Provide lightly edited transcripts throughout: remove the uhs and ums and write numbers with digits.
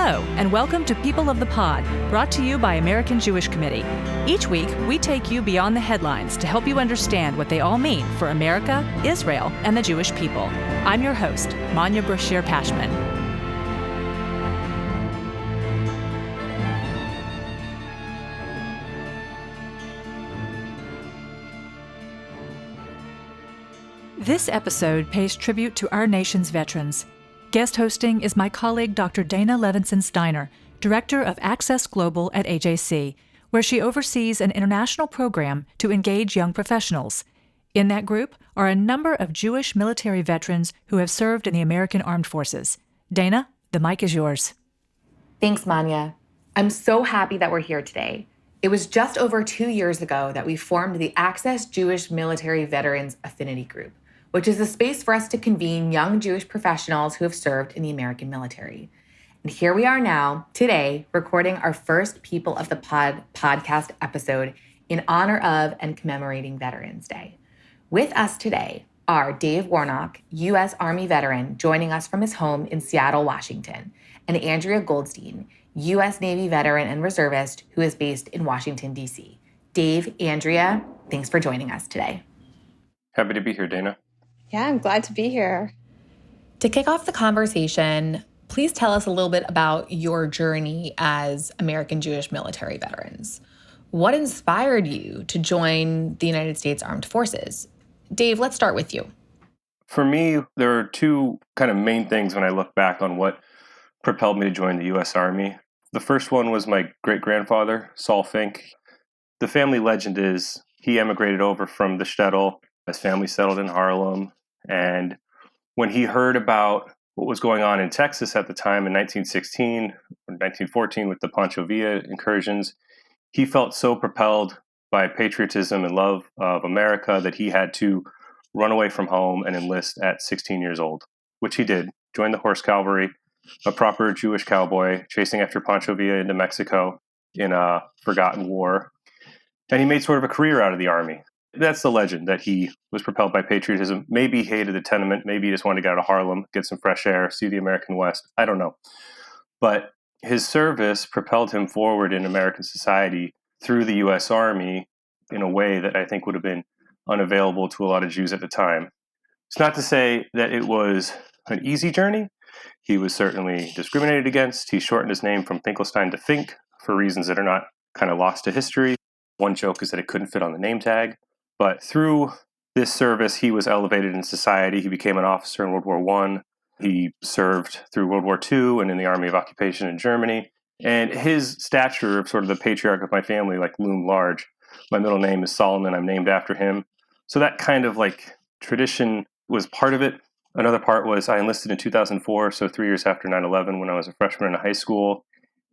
Hello, and welcome to People of the Pod, brought to you by American Jewish Committee. Each week, we take you beyond the headlines to help you understand what they all mean for America, Israel, and the Jewish people. I'm your host, Manya Brashear-Pashman. This episode pays tribute to our nation's veterans. Guest hosting is my colleague Dr. Dana Levinson-Steiner, Director of Access Global at AJC, where she oversees an international program to engage young professionals. In that group are a number of Jewish military veterans who have served in the American Armed Forces. Dana, the mic is yours. Thanks, Manya. I'm so happy that we're here today. It was just over 2 years ago that we formed the Access Jewish Military Veterans Affinity Group, which is a space for us to convene young Jewish professionals who have served in the American military. And here we are now, today, recording our first People of the Pod podcast episode in honor of and commemorating Veterans Day. With us today are Dave Warnock, U.S. Army veteran, joining us from his home in Seattle, Washington, and Andrea Goldstein, U.S. Navy veteran and reservist who is based in Washington, D.C. Dave, Andrea, thanks for joining us today. Happy to be here, Dana. Yeah, I'm glad to be here. To kick off the conversation, please tell us a little bit about your journey as American Jewish military veterans. What inspired you to join the United States Armed Forces? Dave, let's start with you. For me, there are two kind of main things when I look back on what propelled me to join the U.S. Army. The first one was my great-grandfather, Saul Fink. The family legend is he emigrated over from the shtetl. His family settled in Harlem. And when he heard about what was going on in Texas at the time in 1916 or 1914 with the Pancho Villa incursions, he felt so propelled by patriotism and love of America that he had to run away from home and enlist at 16 years old, which he did. Joined the Horse Cavalry, a proper Jewish cowboy, chasing after Pancho Villa into Mexico in a forgotten war. And he made sort of a career out of the Army. That's the legend, that he was propelled by patriotism. Maybe he hated the tenement. Maybe he just wanted to get out of Harlem, get some fresh air, see the American West. I don't know. But his service propelled him forward in American society through the U.S. Army in a way that I think would have been unavailable to a lot of Jews at the time. It's not to say that it was an easy journey. He was certainly discriminated against. He shortened his name from Finkelstein to Fink for reasons that are not kind of lost to history. One joke is that it couldn't fit on the name tag. But through this service, he was elevated in society. He became an officer in World War I. He served through World War II and in the Army of Occupation in Germany. And his stature of sort of the patriarch of my family loomed large. My middle name is Solomon. I'm named after him. So that kind of tradition was part of it. Another part was I enlisted in 2004, so 3 years after 9/11 when I was a freshman in high school.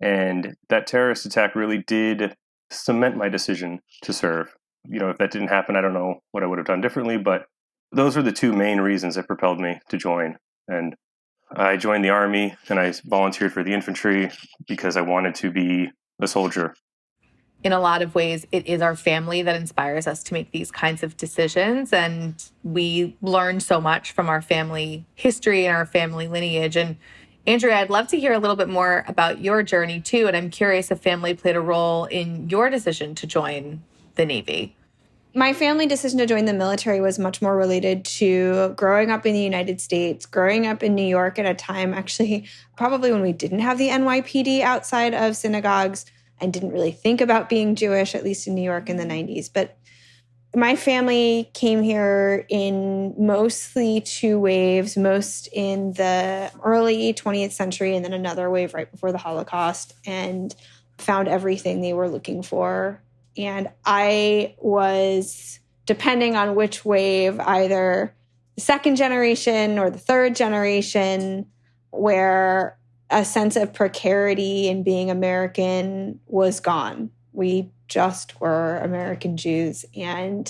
And that terrorist attack really did cement my decision to serve. If that didn't happen, I don't know what I would have done differently, but those were the two main reasons that propelled me to join. And I joined the Army and I volunteered for the infantry because I wanted to be a soldier. In a lot of ways, it is our family that inspires us to make these kinds of decisions. And we learn so much from our family history and our family lineage. And Andrea, I'd love to hear a little bit more about your journey too. And I'm curious if family played a role in your decision to join the Navy. My family decision to join the military was much more related to growing up in the United States, growing up in New York at a time, actually, probably when we didn't have the NYPD outside of synagogues and didn't really think about being Jewish, at least in New York in the 90s. But my family came here in mostly two waves, most in the early 20th century and then another wave right before the Holocaust, and found everything they were looking for. And I was, depending on which wave, either the second generation or the third generation, where a sense of precarity in being American was gone. We just were American Jews. And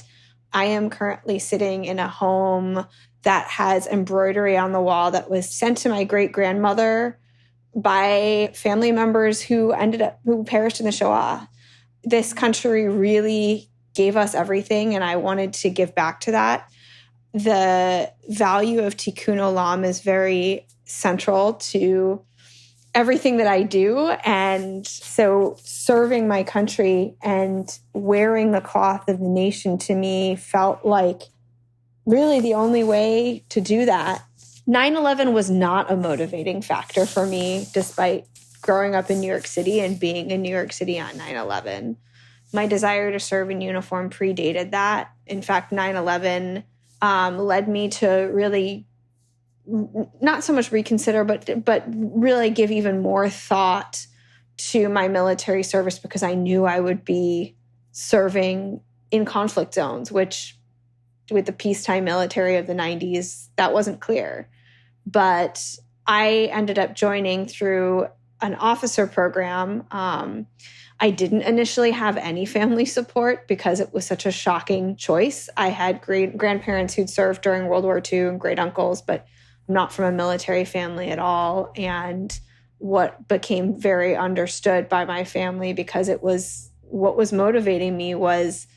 I am currently sitting in a home that has embroidery on the wall that was sent to my great-grandmother by family members who perished in the Shoah. This country really gave us everything, and I wanted to give back to that. The value of tikkun olam is very central to everything that I do. And so serving my country and wearing the cloth of the nation to me felt like really the only way to do that. 9/11 was not a motivating factor for me, despite growing up in New York City and being in New York City on 9/11. My desire to serve in uniform predated that. In fact, 9/11 led me to really not so much reconsider, but really give even more thought to my military service, because I knew I would be serving in conflict zones, which with the peacetime military of the 90s, that wasn't clear. But I ended up joining through an officer program. I didn't initially have any family support because it was such a shocking choice. I had great grandparents who'd served during World War II and great uncles, but I'm not from a military family at all. And what became very understood by my family, because it was what was motivating me, was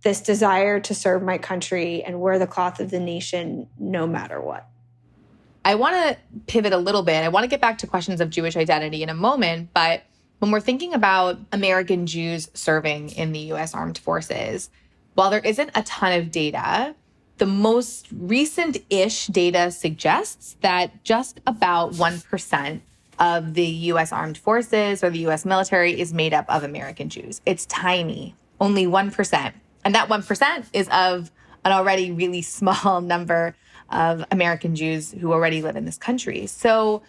this desire to serve my country and wear the cloth of the nation no matter what. I want to pivot a little bit. I want to get back to questions of Jewish identity in a moment, but when we're thinking about American Jews serving in the U.S. Armed Forces, while there isn't a ton of data, the most recent-ish data suggests that just about 1% of the U.S. Armed Forces or the U.S. military is made up of American Jews. It's tiny, only 1%. And that 1% is of an already really small number of American Jews who already live in this country. So,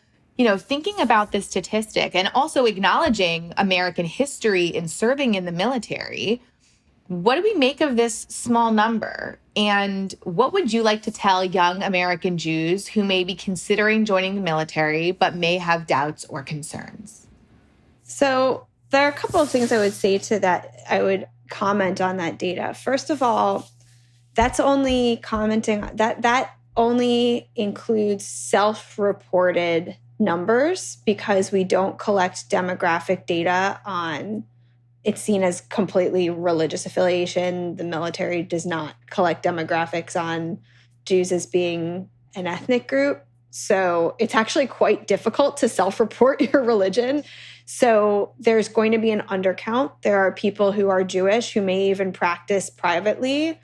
thinking about this statistic and also acknowledging American history in serving in the military, what do we make of this small number? And what would you like to tell young American Jews who may be considering joining the military but may have doubts or concerns? So there are a couple of things I would say to that. I would comment on that data. First of all, that's only commenting that only includes self-reported numbers, because we don't collect demographic data on, it's seen as completely religious affiliation. The military does not collect demographics on Jews as being an ethnic group. So it's actually quite difficult to self-report your religion. So there's going to be an undercount. There are people who are Jewish who may even practice privately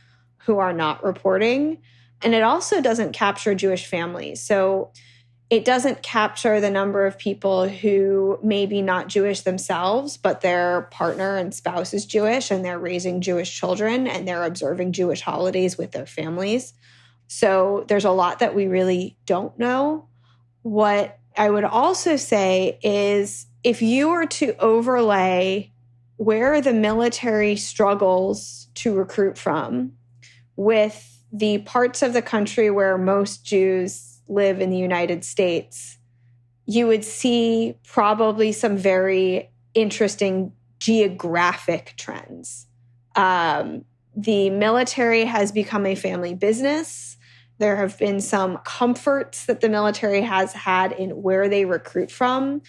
who are not reporting. And it also doesn't capture Jewish families. So it doesn't capture the number of people who may be not Jewish themselves, but their partner and spouse is Jewish and they're raising Jewish children and they're observing Jewish holidays with their families. So there's a lot that we really don't know. What I would also say is, if you were to overlay where the military struggles to recruit from with the parts of the country where most Jews live in the United States, you would see probably some very interesting geographic trends. The military has become a family business. There have been some comforts that the military has had in where they recruit from.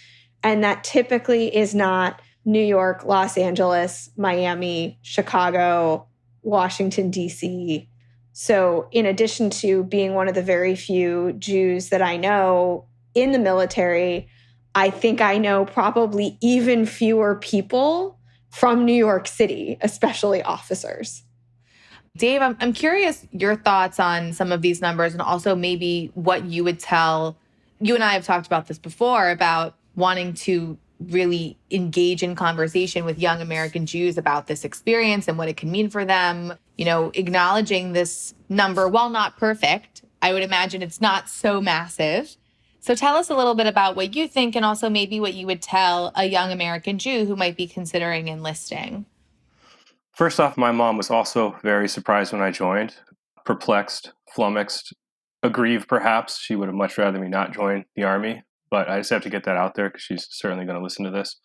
And that typically is not New York, Los Angeles, Miami, Chicago, Washington, D.C. So in addition to being one of the very few Jews that I know in the military, I think I know probably even fewer people from New York City, especially officers. Dave, I'm curious your thoughts on some of these numbers, and also maybe what you would tell. You and I have talked about this before, about wanting to really engage in conversation with young American Jews about this experience and what it can mean for them. Acknowledging this number, while not perfect, I would imagine it's not so massive. So tell us a little bit about what you think, and also maybe what you would tell a young American Jew who might be considering enlisting. First off, my mom was also very surprised when I joined, perplexed, flummoxed, aggrieved perhaps. She would have much rather me not join the Army, but I just have to get that out there because she's certainly going to listen to this.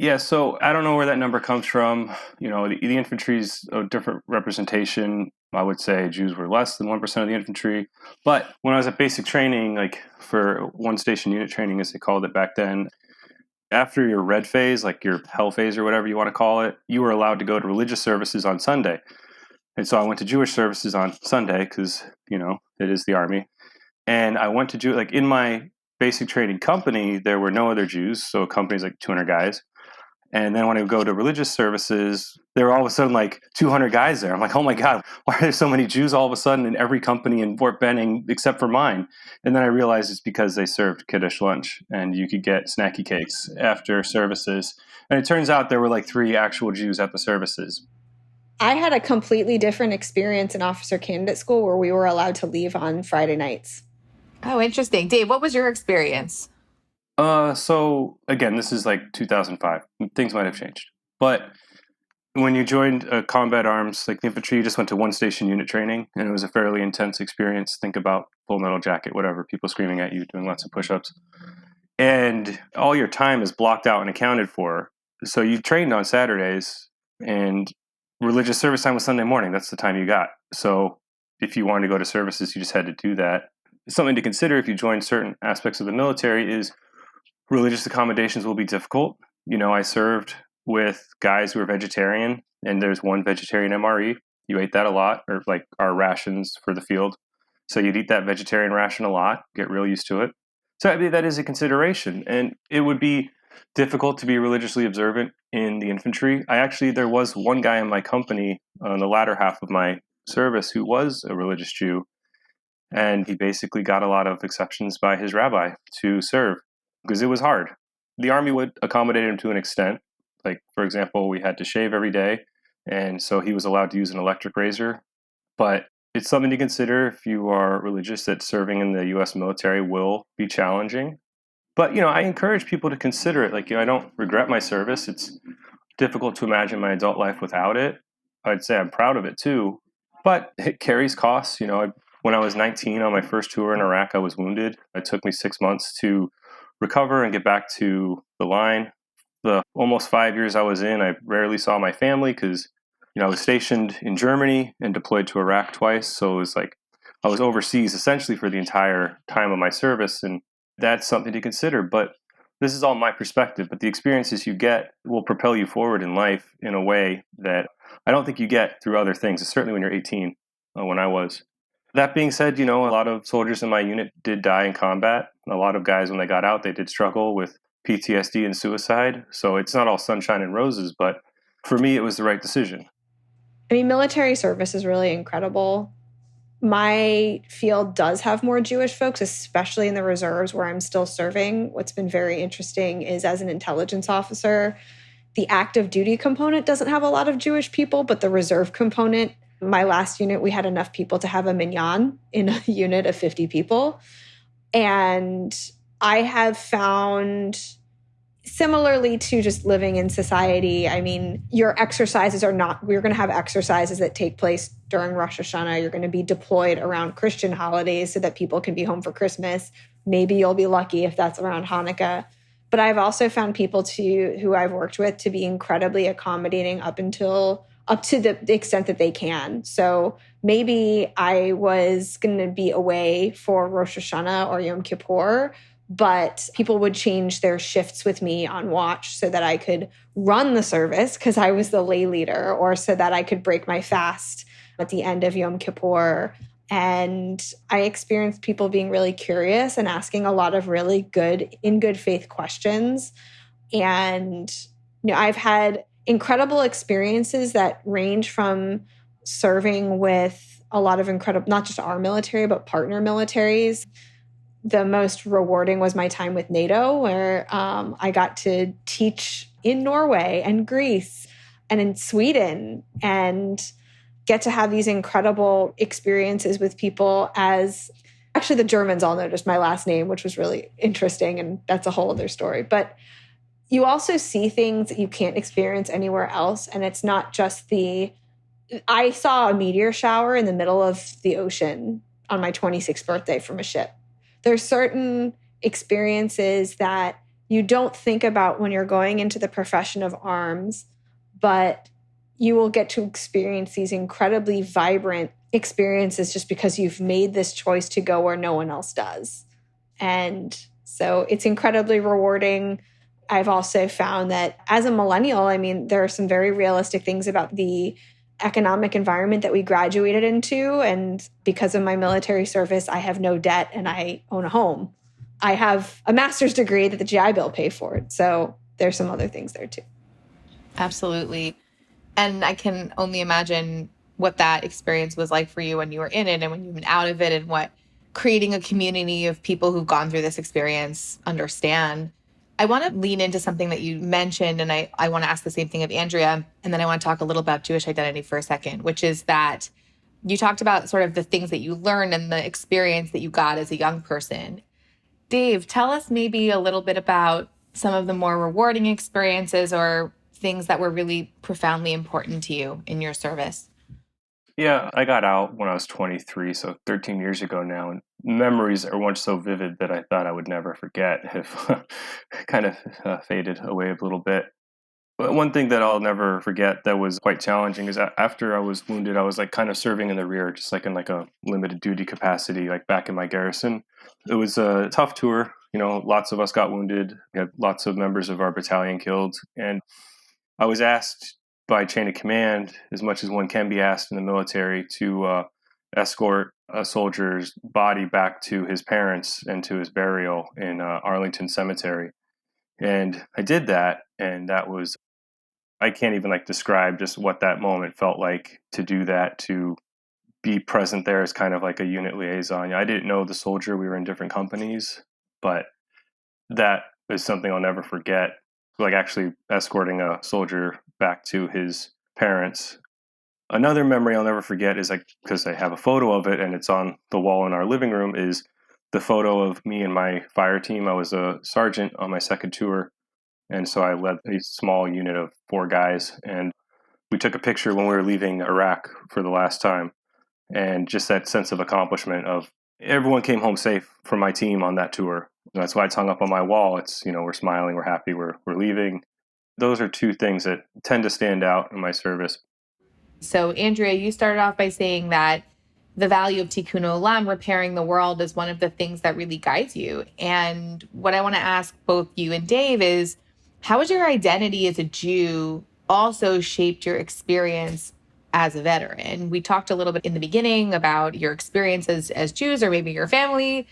Yeah, so I don't know where that number comes from. The infantry's a different representation. I would say Jews were less than 1% of the infantry. But when I was at basic training, like for one station unit training, as they called it back then, after your red phase, like your hell phase or whatever you want to call it, you were allowed to go to religious services on Sunday. And so I went to Jewish services on Sunday because, it is the Army. And I went to in my basic training company, there were no other Jews. So a company's like 200 guys. And then when I would go to religious services, there were all of a sudden like 200 guys there. I'm like, oh my God, why are there so many Jews all of a sudden in every company in Fort Benning except for mine? And then I realized it's because they served Kiddush lunch and you could get snacky cakes after services. And it turns out there were like 3 actual Jews at the services. I had a completely different experience in officer candidate school where we were allowed to leave on Friday nights. Oh, interesting. Dave, what was your experience? So again, this is like 2005. Things might have changed. But when you joined combat arms, like the infantry, you just went to one station unit training, and it was a fairly intense experience. Think about Full Metal Jacket, whatever, people screaming at you, doing lots of push-ups. And all your time is blocked out and accounted for. So you trained on Saturdays, and religious service time was Sunday morning. That's the time you got. So if you wanted to go to services, you just had to do that. Something to consider if you join certain aspects of the military is religious accommodations will be difficult. You know, I served with guys who are vegetarian, and there's one vegetarian MRE. You ate that a lot, or like our rations for the field. So you'd eat that vegetarian ration a lot, get real used to it. So I mean, that is a consideration. And it would be difficult to be religiously observant in the infantry. There was one guy in my company on the latter half of my service who was a religious Jew, and he basically got a lot of exceptions by his rabbi to serve because it was hard. The Army would accommodate him to an extent. Like, for example, we had to shave every day, and so he was allowed to use an electric razor. But it's something to consider if you are religious, that serving in the U.S. military will be challenging. But, I encourage people to consider it. Like, I don't regret my service. It's difficult to imagine my adult life without it. I'd say I'm proud of it, too. But it carries costs. When I was 19 on my first tour in Iraq, I was wounded. It took me 6 months to recover and get back to the line. The almost 5 years I was in, I rarely saw my family because, I was stationed in Germany and deployed to Iraq twice. So it was like I was overseas essentially for the entire time of my service. And that's something to consider. But this is all my perspective. But the experiences you get will propel you forward in life in a way that I don't think you get through other things, certainly when you're 18, when I was. That being said, a lot of soldiers in my unit did die in combat. A lot of guys, when they got out, they did struggle with PTSD and suicide. So it's not all sunshine and roses, but for me, it was the right decision. I mean, military service is really incredible. My field does have more Jewish folks, especially in the reserves where I'm still serving. What's been very interesting is as an intelligence officer, the active duty component doesn't have a lot of Jewish people, but the reserve component, my last unit, we had enough people to have a minyan in a unit of 50 people. And I have found, similarly to just living in society, I mean, your exercises are not, we're going to have exercises that take place during Rosh Hashanah. You're going to be deployed around Christian holidays so that people can be home for Christmas. Maybe you'll be lucky if that's around Hanukkah. But I've also found people who I've worked with to be incredibly accommodating up to the extent that they can. So maybe I was going to be away for Rosh Hashanah or Yom Kippur, but people would change their shifts with me on watch so that I could run the service because I was the lay leader, or so that I could break my fast at the end of Yom Kippur. And I experienced people being really curious and asking a lot of really good faith questions. And, I've had incredible experiences that range from serving with a lot of incredible, not just our military, but partner militaries. The most rewarding was my time with NATO, where I got to teach in Norway and Greece and in Sweden and get to have these incredible experiences with people. As actually the Germans all noticed my last name, which was really interesting. And that's a whole other story. But you also see things that you can't experience anywhere else. And it's not just I saw a meteor shower in the middle of the ocean on my 26th birthday from a ship. There's certain experiences that you don't think about when you're going into the profession of arms, but you will get to experience these incredibly vibrant experiences just because you've made this choice to go where no one else does. And so it's incredibly rewarding. I've also found that as a millennial, I mean, there are some very realistic things about the economic environment that we graduated into. And because of my military service, I have no debt and I own a home. I have a master's degree that the GI Bill paid for. So there's some other things there too. Absolutely. And I can only imagine what that experience was like for you when you were in it and when you've been out of it, and what creating a community of people who've gone through this experience understand. I want to lean into something that you mentioned, and I want to ask the same thing of Andrea. And then I want to talk a little about Jewish identity for a second, which is that you talked about sort of the things that you learned and the experience that you got as a young person. Dave, tell us maybe a little bit about some of the more rewarding experiences or things that were really profoundly important to you in your service. Yeah, I got out when I was 23, so 13 years ago now, and memories are once so vivid that I thought I would never forget have kind of faded away a little bit. But one thing that I'll never forget that was quite challenging is that after I was wounded, I was like kind of serving in the rear, just like in like a limited duty capacity, like back in my garrison. It was a tough tour. Lots of us got wounded. We had lots of members of our battalion killed. And I was asked by chain of command, as much as one can be asked in the military, to escort a soldier's body back to his parents and to his burial in Arlington Cemetery. And I did that, and that was, I can't even like describe just what that moment felt like to do that, to be present there as kind of like a unit liaison. I didn't know the soldier, we were in different companies, but that is something I'll never forget. Like actually escorting a soldier back to his parents. Another memory I'll never forget is like, because I have a photo of it and it's on the wall in our living room, is the photo of me and my fire team. I was a sergeant on my second tour. And so I led a small unit of 4 guys. And we took a picture when we were leaving Iraq for the last time. And just that sense of accomplishment of everyone came home safe from my team on that tour. And that's why it's hung up on my wall. It's, we're smiling, we're happy, we're leaving. Those are 2 things that tend to stand out in my service. So, Andrea, you started off by saying that the value of tikkun olam, repairing the world, is one of the things that really guides you. And what I want to ask both you and Dave is, how has your identity as a Jew also shaped your experience as a veteran? We talked a little bit in the beginning about your experiences as Jews, or maybe your family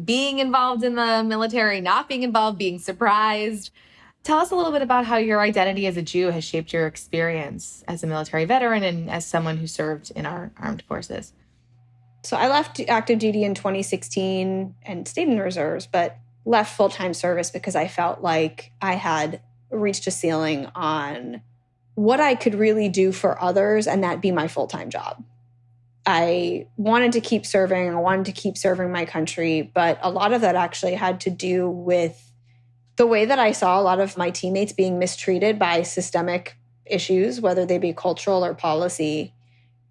being involved in the military, not being involved, being surprised. Tell us a little bit about how your identity as a Jew has shaped your experience as a military veteran and as someone who served in our armed forces. So I left active duty in 2016 and stayed in the reserves, but left full-time service because I felt like I had reached a ceiling on what I could really do for others and that be my full-time job. I wanted to keep serving. I wanted to keep serving my country, but a lot of that actually had to do with the way that I saw a lot of my teammates being mistreated by systemic issues, whether they be cultural or policy.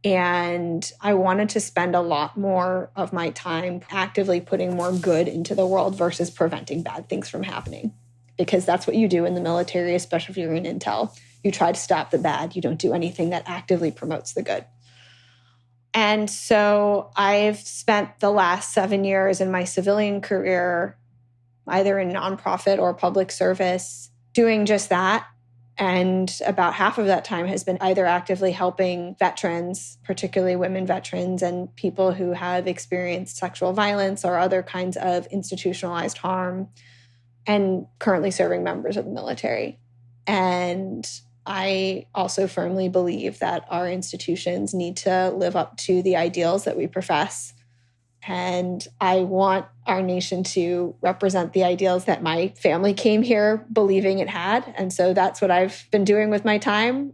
And I wanted to spend a lot more of my time actively putting more good into the world versus preventing bad things from happening. Because that's what you do in the military, especially if you're in intel. You try to stop the bad. You don't do anything that actively promotes the good. And so I've spent the last 7 years in my civilian career, either in nonprofit or public service, doing just that. And about half of that time has been either actively helping veterans, particularly women veterans and people who have experienced sexual violence or other kinds of institutionalized harm, and currently serving members of the military. And I also firmly believe that our institutions need to live up to the ideals that we profess. And I want our nation to represent the ideals that my family came here believing it had. And so that's what I've been doing with my time.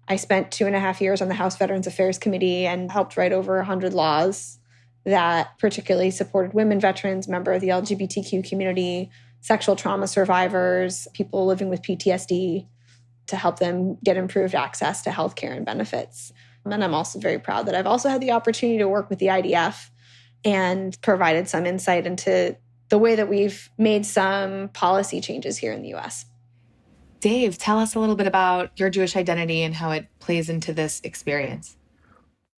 I spent 2.5 years on the House Veterans Affairs Committee and helped write over 100 laws that particularly supported women veterans, members of the LGBTQ community, sexual trauma survivors, people living with PTSD, to help them get improved access to healthcare and benefits. And I'm also very proud that I've also had the opportunity to work with the IDF and provided some insight into the way that we've made some policy changes here in the U.S. Dave, tell us a little bit about your Jewish identity and how it plays into this experience.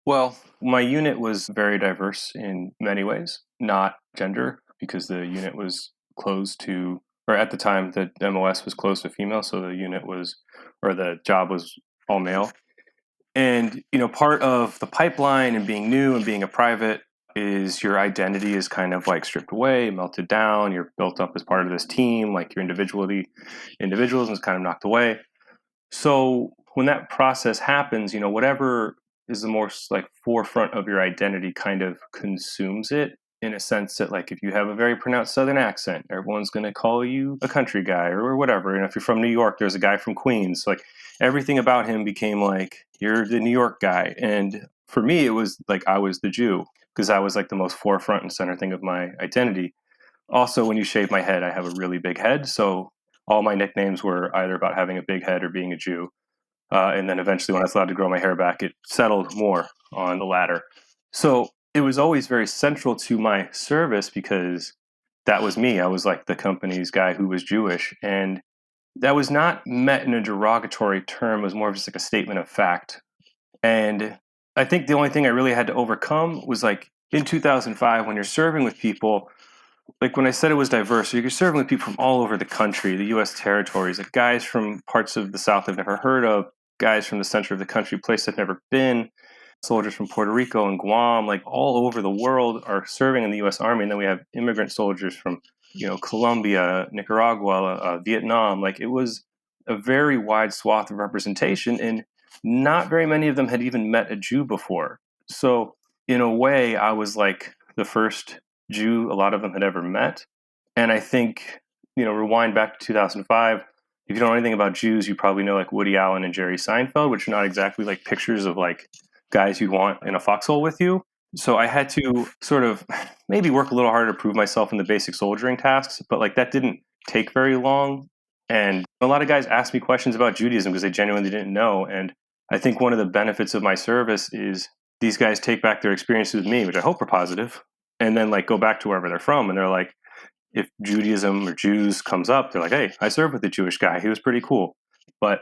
Well, my unit was very diverse in many ways, not gender, because the unit was closed to, or at the time the MOS was closed to female, so the unit was, or the job was all male. And, part of the pipeline and being new and being a private, is your identity is kind of like stripped away, melted down. You're built up as part of this team, like your individualism is kind of knocked away. So when that process happens, whatever is the most like forefront of your identity kind of consumes it, in a sense that, like, if you have a very pronounced Southern accent, everyone's going to call you a country guy or whatever. And if you're from New York, there's a guy from Queens. So, like, everything about him became like, you're the New York guy. And for me, it was like I was the Jew, because that was like the most forefront and center thing of my identity. Also, when you shave my head, I have a really big head. So all my nicknames were either about having a big head or being a Jew. And then eventually, when I was allowed to grow my hair back, it settled more on the latter. So it was always very central to my service, because that was me. I was like the company's guy who was Jewish. And that was not met in a derogatory term. It was more of just like a statement of fact. And I think the only thing I really had to overcome was, like, in 2005, when you're serving with people, like when I said it was diverse, so you're serving with people from all over the country, the U.S. territories, like guys from parts of the South I've never heard of, guys from the center of the country, place I've never been, soldiers from Puerto Rico and Guam, like all over the world are serving in the U.S. Army. And then we have immigrant soldiers from, Colombia, Nicaragua, Vietnam. Like, it was a very wide swath of representation, and not very many of them had even met a Jew before. So in a way, I was like the first Jew a lot of them had ever met. And I think, rewind back to 2005, if you don't know anything about Jews, you probably know like Woody Allen and Jerry Seinfeld, which are not exactly like pictures of like guys you'd want in a foxhole with you. So I had to sort of maybe work a little harder to prove myself in the basic soldiering tasks, but like that didn't take very long. And a lot of guys asked me questions about Judaism because they genuinely didn't know. And I think one of the benefits of my service is these guys take back their experiences with me, which I hope are positive, and then like go back to wherever they're from. And they're like, if Judaism or Jews comes up, they're like, hey, I served with a Jewish guy. He was pretty cool. But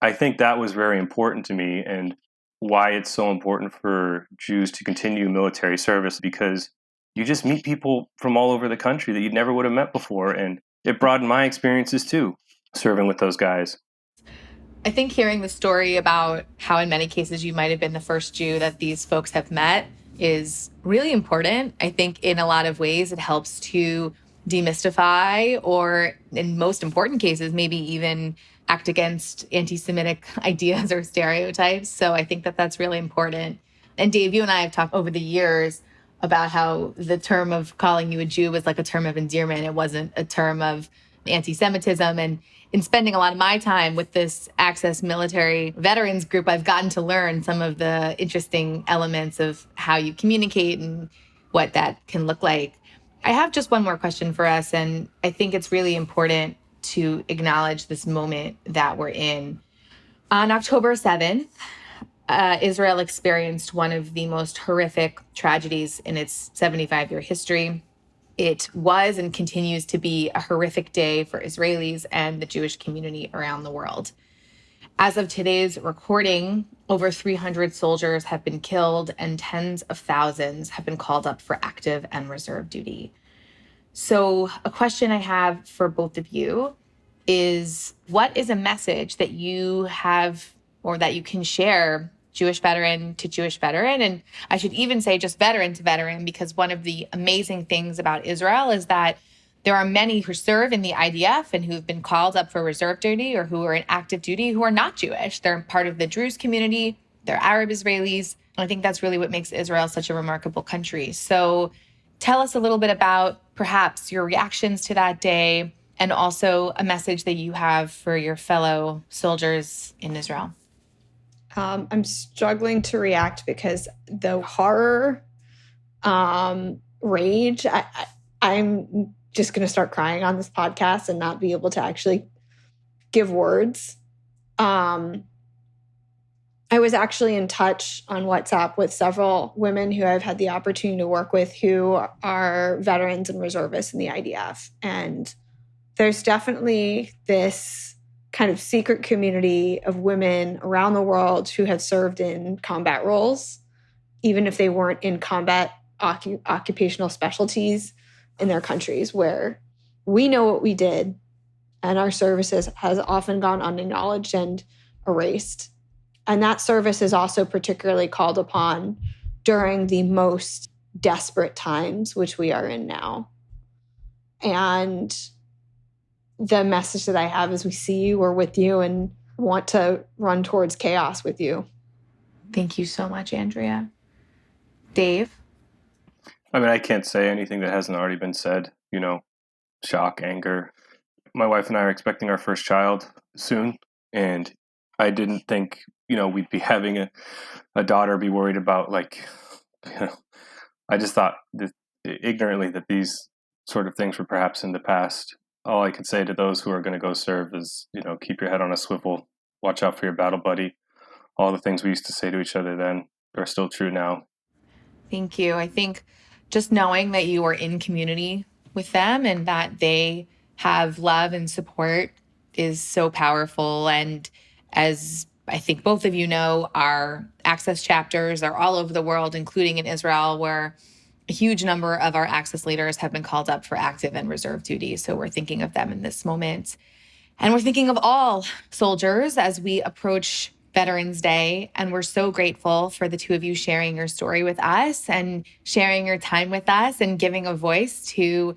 I think that was very important to me, and why it's so important for Jews to continue military service, because you just meet people from all over the country that you never would have met before. And it broadened my experiences too, serving with those guys. I think hearing the story about how in many cases you might have been the first Jew that these folks have met is really important. I think in a lot of ways it helps to demystify, or in most important cases, maybe even act against anti-Semitic ideas or stereotypes. So I think that that's really important. And Dave, you and I have talked over the years about how the term of calling you a Jew was like a term of endearment. It wasn't a term of anti-Semitism. And in spending a lot of my time with this Access Military Veterans group, I've gotten to learn some of the interesting elements of how you communicate and what that can look like. I have just one more question for us, and I think it's really important to acknowledge this moment that we're in. On October 7th, Israel experienced one of the most horrific tragedies in its 75-year history. It was and continues to be a horrific day for Israelis and the Jewish community around the world. As of today's recording, over 300 soldiers have been killed and tens of thousands have been called up for active and reserve duty. So a question I have for both of you is, what is a message that you have or that you can share Jewish veteran to Jewish veteran? And I should even say just veteran to veteran, because one of the amazing things about Israel is that there are many who serve in the IDF and who've been called up for reserve duty or who are in active duty who are not Jewish. They're part of the Druze community. They're Arab Israelis. And I think that's really what makes Israel such a remarkable country. So tell us a little bit about perhaps your reactions to that day, and also a message that you have for your fellow soldiers in Israel. I'm struggling to react because the horror, rage, I'm just going to start crying on this podcast and not be able to actually give words. I was actually in touch on WhatsApp with several women who I've had the opportunity to work with who are veterans and reservists in the IDF. And there's definitely this kind of secret community of women around the world who have served in combat roles, even if they weren't in combat occupational specialties in their countries, where we know what we did and our services has often gone unacknowledged and erased. And that service is also particularly called upon during the most desperate times, which we are in now. And the message that I have is we see you, we're with you, and want to run towards chaos with you. Thank you so much, Andrea. Dave? I mean, I can't say anything that hasn't already been said, shock, anger. My wife and I are expecting our first child soon, and I didn't think, we'd be having a daughter, be worried about, I just thought that ignorantly that these sort of things were perhaps in the past. All I could say to those who are going to go serve is, keep your head on a swivel, watch out for your battle buddy. All the things we used to say to each other then are still true now. Thank you. I think just knowing that you are in community with them and that they have love and support is so powerful. And as I think both of you know, our Access chapters are all over the world, including in Israel, where a huge number of our Access leaders have been called up for active and reserve duty. So we're thinking of them in this moment. And we're thinking of all soldiers as we approach Veterans Day. And we're so grateful for the two of you sharing your story with us and sharing your time with us and giving a voice to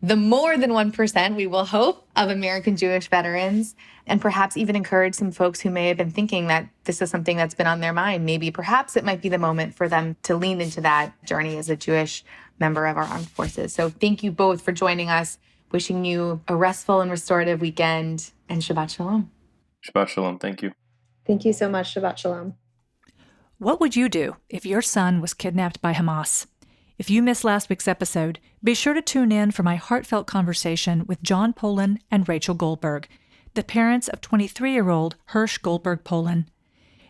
the more than 1%, we will hope, of American Jewish veterans, and perhaps even encourage some folks who may have been thinking that this is something that's been on their mind. Maybe perhaps it might be the moment for them to lean into that journey as a Jewish member of our armed forces. So thank you both for joining us. Wishing you a restful and restorative weekend, and Shabbat Shalom. Shabbat Shalom. Thank you. Thank you so much. Shabbat Shalom. What would you do if your son was kidnapped by Hamas? If you missed last week's episode, be sure to tune in for my heartfelt conversation with John Poland and Rachel Goldberg, the parents of 23-year-old Hirsch Goldberg Poland.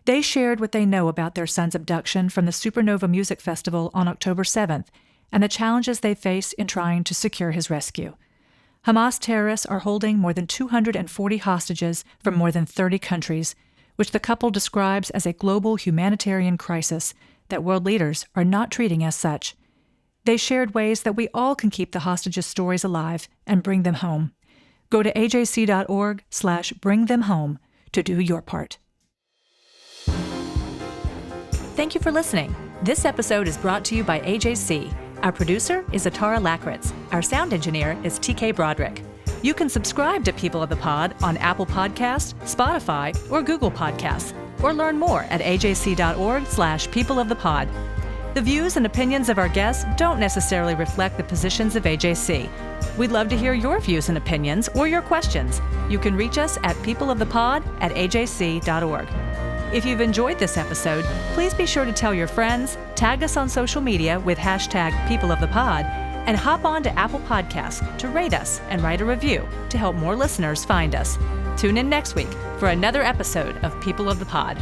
They shared what they know about their son's abduction from the Supernova Music Festival on October 7th and the challenges they face in trying to secure his rescue. Hamas terrorists are holding more than 240 hostages from more than 30 countries, which the couple describes as a global humanitarian crisis that world leaders are not treating as such. They shared ways that we all can keep the hostages' stories alive and bring them home. Go to ajc.org/bringthemhome to do your part. Thank you for listening. This episode is brought to you by AJC. Our producer is Atara Lakritz. Our sound engineer is TK Broderick. You can subscribe to People of the Pod on Apple Podcasts, Spotify, or Google Podcasts, or learn more at ajc.org/peopleofthepod. The views and opinions of our guests don't necessarily reflect the positions of AJC. We'd love to hear your views and opinions or your questions. You can reach us at peopleofthepod@ajc.org. If you've enjoyed this episode, please be sure to tell your friends, tag us on social media with #PeopleOfThePod, and hop on to Apple Podcasts to rate us and write a review to help more listeners find us. Tune in next week for another episode of People of the Pod.